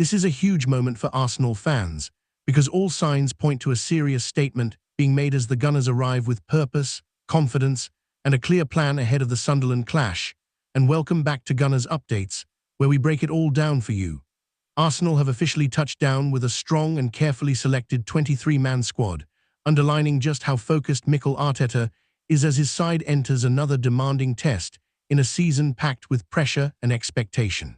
This is a huge moment for Arsenal fans, because all signs point to a serious statement being made as the Gunners arrive with purpose, confidence, and a clear plan ahead of the Sunderland clash. And welcome back to Gunners Updates, where we break it all down for you. Arsenal have officially touched down with a strong and carefully selected 23-man squad, underlining just how focused Mikel Arteta is as his side enters another demanding test in a season packed with pressure and expectation.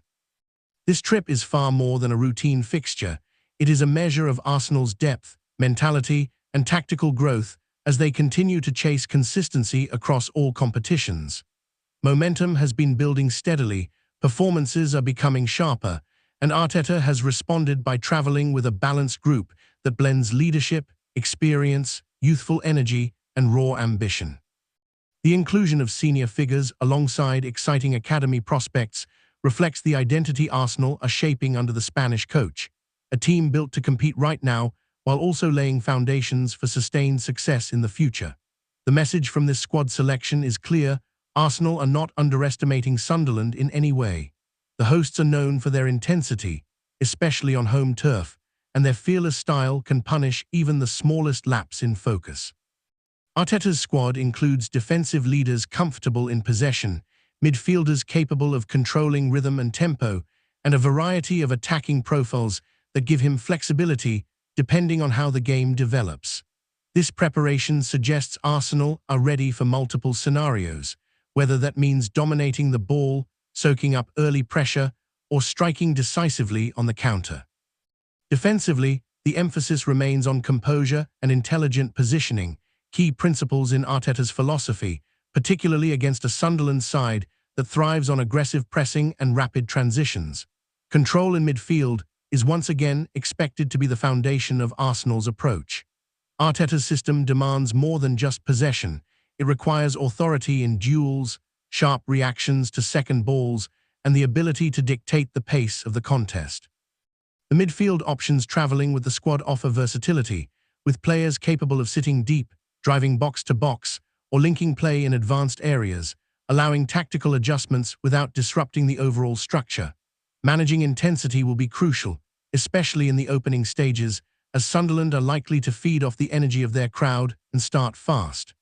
This trip is far more than a routine fixture. It is a measure of Arsenal's depth, mentality, and tactical growth as they continue to chase consistency across all competitions. Momentum has been building steadily, performances are becoming sharper, and Arteta has responded by traveling with a balanced group that blends leadership, experience, youthful energy, and raw ambition. The inclusion of senior figures alongside exciting academy prospects reflects the identity Arsenal are shaping under the Spanish coach, a team built to compete right now while also laying foundations for sustained success in the future. The message from this squad selection is clear: Arsenal are not underestimating Sunderland in any way. The hosts are known for their intensity, especially on home turf, and their fearless style can punish even the smallest lapse in focus. Arteta's squad includes defensive leaders comfortable in possession, midfielders capable of controlling rhythm and tempo, and a variety of attacking profiles that give him flexibility depending on how the game develops. This preparation suggests Arsenal are ready for multiple scenarios, whether that means dominating the ball, soaking up early pressure, or striking decisively on the counter. Defensively, the emphasis remains on composure and intelligent positioning, key principles in Arteta's philosophy, particularly against a Sunderland side that thrives on aggressive pressing and rapid transitions. Control in midfield is once again expected to be the foundation of Arsenal's approach. Arteta's system demands more than just possession. It requires authority in duels, sharp reactions to second balls, and the ability to dictate the pace of the contest. The midfield options traveling with the squad offer versatility, with players capable of sitting deep, driving box to box, or linking play in advanced areas, allowing tactical adjustments without disrupting the overall structure. Managing intensity will be crucial, especially in the opening stages, as Sunderland are likely to feed off the energy of their crowd and start fast.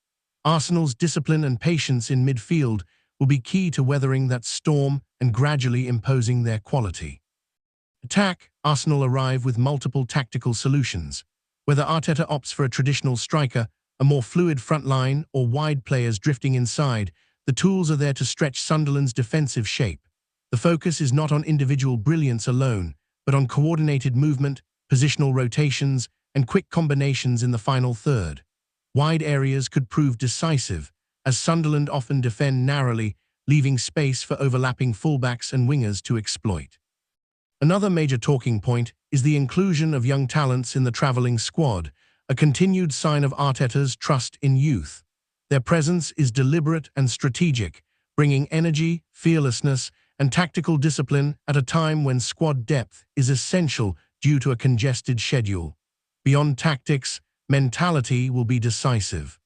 Arsenal's discipline and patience in midfield will be key to weathering that storm and gradually imposing their quality. Attack: Arsenal arrive with multiple tactical solutions. Whether Arteta opts for a traditional striker, a more fluid front line, or wide players drifting inside, the tools are there to stretch Sunderland's defensive shape. The focus is not on individual brilliance alone, but on coordinated movement, positional rotations, and quick combinations in the final third. Wide areas could prove decisive, as Sunderland often defend narrowly, leaving space for overlapping fullbacks and wingers to exploit. Another major talking point is the inclusion of young talents in the travelling squad, a continued sign of Arteta's trust in youth. Their presence is deliberate and strategic, bringing energy, fearlessness, and tactical discipline at a time when squad depth is essential due to a congested schedule. Beyond tactics, mentality will be decisive.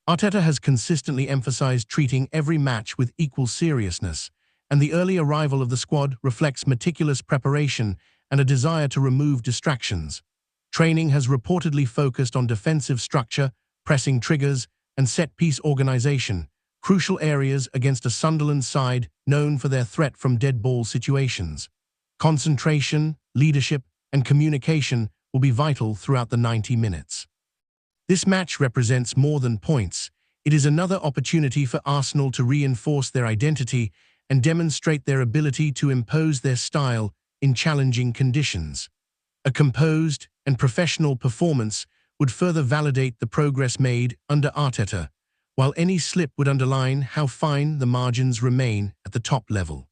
Arteta has consistently emphasized treating every match with equal seriousness, and the early arrival of the squad reflects meticulous preparation and a desire to remove distractions. Training has reportedly focused on defensive structure, pressing triggers, and set-piece organization, crucial areas against a Sunderland side known for their threat from dead ball situations. Concentration, leadership, and communication will be vital throughout the 90 minutes. This match represents more than points. It is another opportunity for Arsenal to reinforce their identity and demonstrate their ability to impose their style in challenging conditions. A composed and professional performance would further validate the progress made under Arteta, while any slip would underline how fine the margins remain at the top level.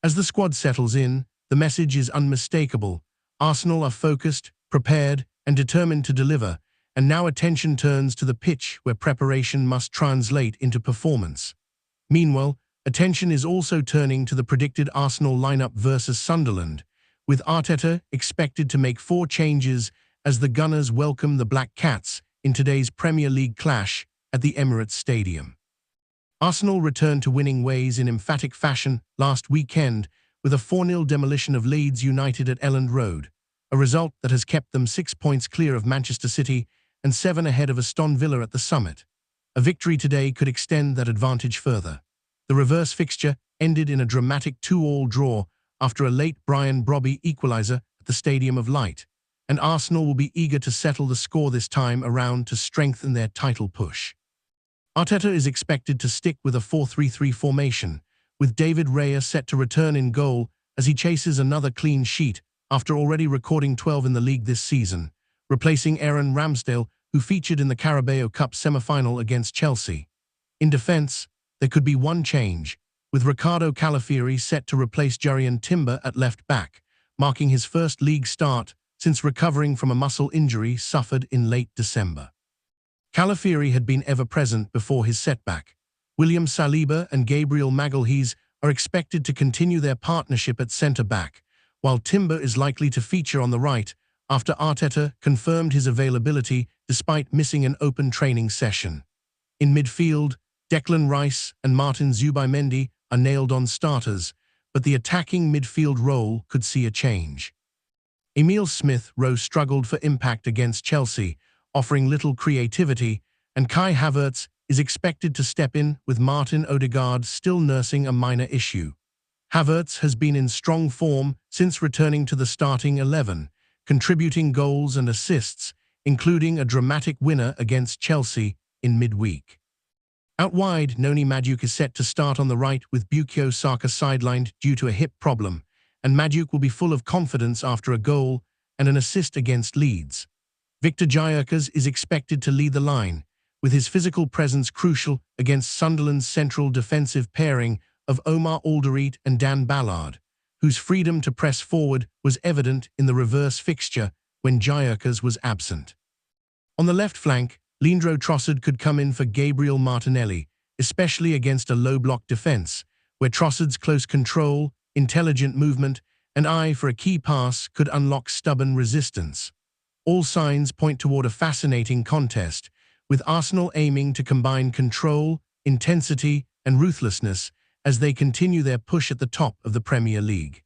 As the squad settles in, the message is unmistakable. Arsenal are focused, prepared, and determined to deliver, and now attention turns to the pitch where preparation must translate into performance. Meanwhile, attention is also turning to the predicted Arsenal lineup versus Sunderland, with Arteta expected to make 4 changes as the Gunners welcome the Black Cats in today's Premier League clash at the Emirates Stadium. Arsenal returned to winning ways in emphatic fashion last weekend with a 4-0 demolition of Leeds United at Elland Road, a result that has kept them 6 points clear of Manchester City and 7 ahead of Aston Villa at the summit. A victory today could extend that advantage further. The reverse fixture ended in a dramatic 2-2 draw after a late Brian Brobby equaliser at the Stadium of Light, and Arsenal will be eager to settle the score this time around to strengthen their title push. Arteta is expected to stick with a 4-3-3 formation, with David Raya set to return in goal as he chases another clean sheet after already recording 12 in the league this season, replacing Aaron Ramsdale, who featured in the Carabao Cup semi-final against Chelsea. In defence, there could be one change, with Ricardo Calafiori set to replace Jurrien Timber at left-back, marking his first league start since recovering from a muscle injury suffered in late December. Calafiori had been ever-present before his setback. William Saliba and Gabriel Magalhaes are expected to continue their partnership at centre-back, while Timber is likely to feature on the right after Arteta confirmed his availability despite missing an open training session. In midfield, Declan Rice and Martin Zubimendi are nailed-on starters, but the attacking midfield role could see a change. Emile Smith-Rowe struggled for impact against Chelsea, offering little creativity, and Kai Havertz is expected to step in with Martin Odegaard still nursing a minor issue. Havertz has been in strong form since returning to the starting 11, contributing goals and assists, including a dramatic winner against Chelsea in midweek. Out wide, Noni Madueke is set to start on the right with Gyökeres Saka sidelined due to a hip problem, and Madueke will be full of confidence after a goal and an assist against Leeds. Victor Gyökeres is expected to lead the line, with his physical presence crucial against Sunderland's central defensive pairing of Omar Alderete and Dan Ballard, whose freedom to press forward was evident in the reverse fixture when Gyökeres was absent. On the left flank, Leandro Trossard could come in for Gabriel Martinelli, especially against a low-block defence, where Trossard's close control, intelligent movement, and eye for a key pass could unlock stubborn resistance. All signs point toward a fascinating contest, with Arsenal aiming to combine control, intensity, and ruthlessness as they continue their push at the top of the Premier League.